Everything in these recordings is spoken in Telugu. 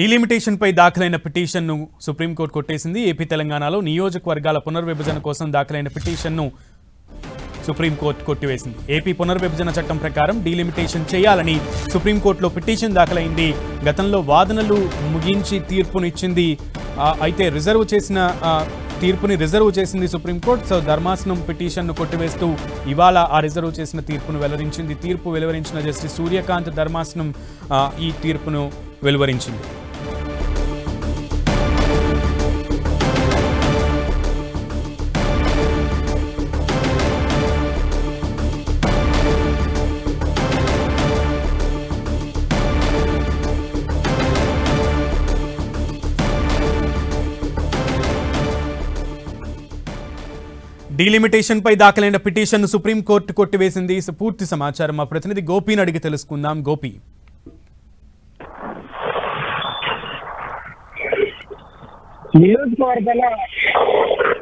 డీలిమిటేషన్ పై దాఖలైన పిటిషన్ను సుప్రీంకోర్టు కొట్టేసింది. ఏపీ తెలంగాణలో నియోజకవర్గాల పునర్విభజన కోసం దాఖలైన పిటిషన్ను సుప్రీంకోర్టు కొట్టివేసింది. ఏపీ పునర్విభజన చట్టం ప్రకారం డీలిమిటేషన్ చేయాలని సుప్రీంకోర్టులో పిటిషన్ దాఖలైంది. గతంలో వాదనలు ముగించి తీర్పునిచ్చింది. అయితే తీర్పుని రిజర్వ్ చేసింది సుప్రీంకోర్టు. సో ధర్మాసనం పిటిషన్ను కొట్టివేస్తూ ఇవాళ ఆ రిజర్వ్ చేసిన తీర్పును వెల్లడించింది. తీర్పు వెలువరించిన జస్టిస్ సూర్యకాంత్ ధర్మాసనం ఈ తీర్పును వెలువరించింది. డీలిమిటేషన్ పై దాఖలైన పిటిషన్ సుప్రీంకోర్టు కొట్టివేసింది. పూర్తి సమాచారం మా ప్రతినిధి గోపిని అడిగి తెలుసుకుందాం. గోపి, నియోజకవర్గాల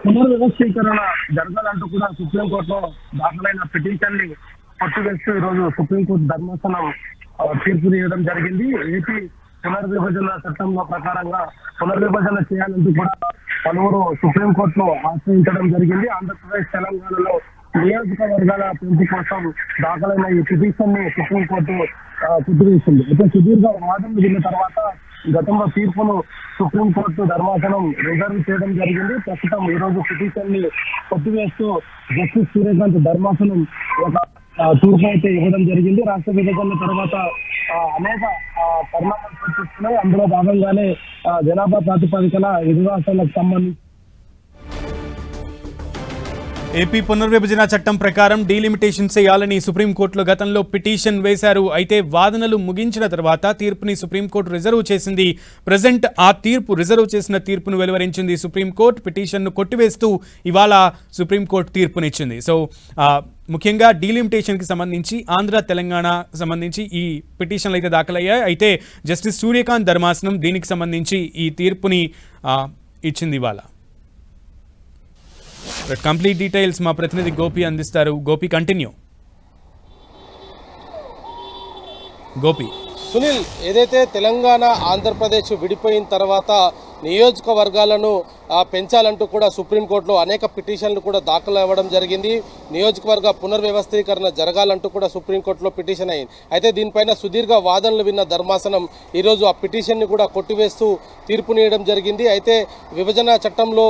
పునర్వ్యవస్థీకరణ జరగాలంటూ కూడా సుప్రీంకోర్టులో దాఖలైన పిటిషన్ ని కొట్టివేస్తూ ఈరోజు సుప్రీంకోర్టు ధర్మాసనం తీర్పునివ్వడం జరిగింది. ఏపీ పునర్విభజన చట్టంలో ప్రకారంగా పునర్విభజన చేయాలంటూ కూడా పలువురు సుప్రీంకోర్టులో ఆశ్రయించడం జరిగింది. ఆంధ్రప్రదేశ్ తెలంగాణలో నియోజకవర్గాల పెంపు కోసం దాఖలైన ఈ పిటిషన్ ని సుప్రీంకోర్టు కొట్టివేసింది. అయితే సుదీర్ఘ వాదనలు విన్న తర్వాత గతంలో తీర్పును సుప్రీంకోర్టు ధర్మాసనం రిజర్వ్ చేయడం జరిగింది. ప్రస్తుతం ఈ రోజు పిటిషన్ ని కొట్టివేస్తూ జస్టిస్ సూర్యకాంత్ ధర్మాసనం ఒక తీర్పు అయితే ఇవ్వడం జరిగింది. రాష్ట్ర విభజన తర్వాత అనేక పరిణామాలు చర్చిస్తున్నాయి. అందులో భాగంగానే జనాభా ప్రాతిపదికన ఇరు రాష్ట్రాలకు సంబంధించి ఏపీ పునర్విభజన చట్టం ప్రకారం డీలిమిటేషన్ చేయాలని సుప్రీంకోర్టులో గతంలో పిటిషన్ వేశారు. అయితే వాదనలు ముగించిన తర్వాత తీర్పుని సుప్రీంకోర్టు రిజర్వ్ చేసింది. ప్రజెంట్ ఆ తీర్పు రిజర్వ్ చేసిన తీర్పును వెలువరించింది సుప్రీంకోర్టు. పిటిషన్ను కొట్టివేస్తూ ఇవాళ సుప్రీంకోర్టు తీర్పునిచ్చింది. సో ముఖ్యంగా డీలిమిటేషన్కి సంబంధించి ఆంధ్ర తెలంగాణ సంబంధించి ఈ పిటిషన్లు అయితే దాఖలయ్యాయి. అయితే జస్టిస్ సూర్యకాంత్ ధర్మాసనం దీనికి సంబంధించి ఈ తీర్పుని ఇచ్చింది ఇవాళ. కంప్లీట్ డీటెయిల్స్ మా ప్రతినిధి గోపి అందిస్తారు. గోపి, కంటిన్యూ. గోపి, సునీల్, ఏదైతే తెలంగాణ ఆంధ్రప్రదేశ్ విడిపోయిన తర్వాత నియోజకవర్గాలను పెంచాలంటూ కూడా సుప్రీంకోర్టులో అనేక పిటిషన్లు కూడా దాఖలు అవ్వడం జరిగింది. నియోజకవర్గ పునర్వ్యవస్థీకరణ జరగాలంటూ కూడా సుప్రీంకోర్టులో పిటిషన్ అయింది. అయితే దీనిపైన సుదీర్ఘ వాదనలు విన్న ధర్మాసనం ఈరోజు ఆ పిటిషన్ని కూడా కొట్టివేస్తూ తీర్పునియడం జరిగింది. అయితే విభజన చట్టంలో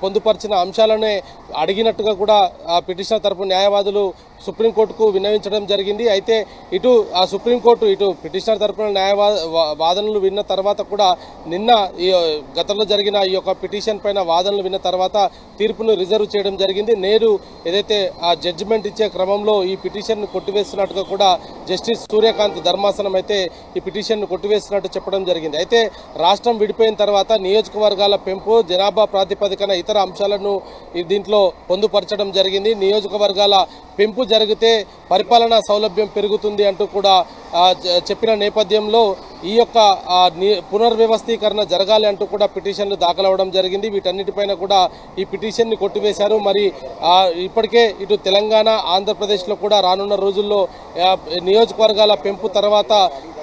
పొందుపరిచిన అంశాలనే అడిగినట్టుగా కూడా ఆ పిటిషన్ తరపు న్యాయవాదులు సుప్రీంకోర్టుకు విన్నవించడం జరిగింది. అయితే ఇటు ఆ సుప్రీంకోర్టు ఇటు పిటిషనర్ తరపున వాదనలు విన్న తర్వాత కూడా నిన్న గతంలో జరిగిన ఈ యొక్క పిటిషన్ పైన వాదనలు విన్న తర్వాత తీర్పును రిజర్వ్ చేయడం జరిగింది. నేడు ఏదైతే ఆ జడ్జిమెంట్ ఇచ్చే క్రమంలో ఈ పిటిషన్ కొట్టివేస్తున్నట్టుగా కూడా జస్టిస్ సూర్యకాంత్ ధర్మాసనం అయితే ఈ పిటిషన్ కొట్టివేస్తున్నట్టు చెప్పడం జరిగింది. అయితే రాష్ట్రం విడిపోయిన తర్వాత నియోజకవర్గాల పెంపు, జనాభా ప్రాతిపదికన ఇతర అంశాలను దీంట్లో పొందుపరచడం జరిగింది. నియోజకవర్గాల పెంపు జరిగితే పరిపాలనా సౌలభ్యం పెరుగుతుంది అంటూ కూడా చెప్పిన నేపథ్యంలో ఈ యొక్క పునర్వ్యవస్థీకరణ జరగాలి అంటూ కూడా పిటిషన్లు దాఖలవడం జరిగింది. వీటన్నిటిపైన కూడా ఈ పిటిషన్ని కొట్టివేశారు. మరి ఇప్పటికే ఇటు తెలంగాణ ఆంధ్రప్రదేశ్లో కూడా రానున్న రోజుల్లో నియోజకవర్గాల పెంపు తర్వాత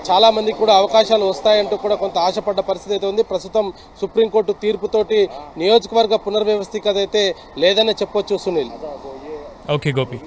చాలా మందికి కూడా అవకాశాలు వస్తాయంటూ కూడా కొంత ఆశపడ్డ పరిస్థితి అయితే ఉంది. ప్రస్తుతం సుప్రీంకోర్టు తీర్పుతోటి నియోజకవర్గ పునర్వ్యవస్థీకరణ అయితే లేదని చెప్పొచ్చు. సునీల్. ఓకే గోపి.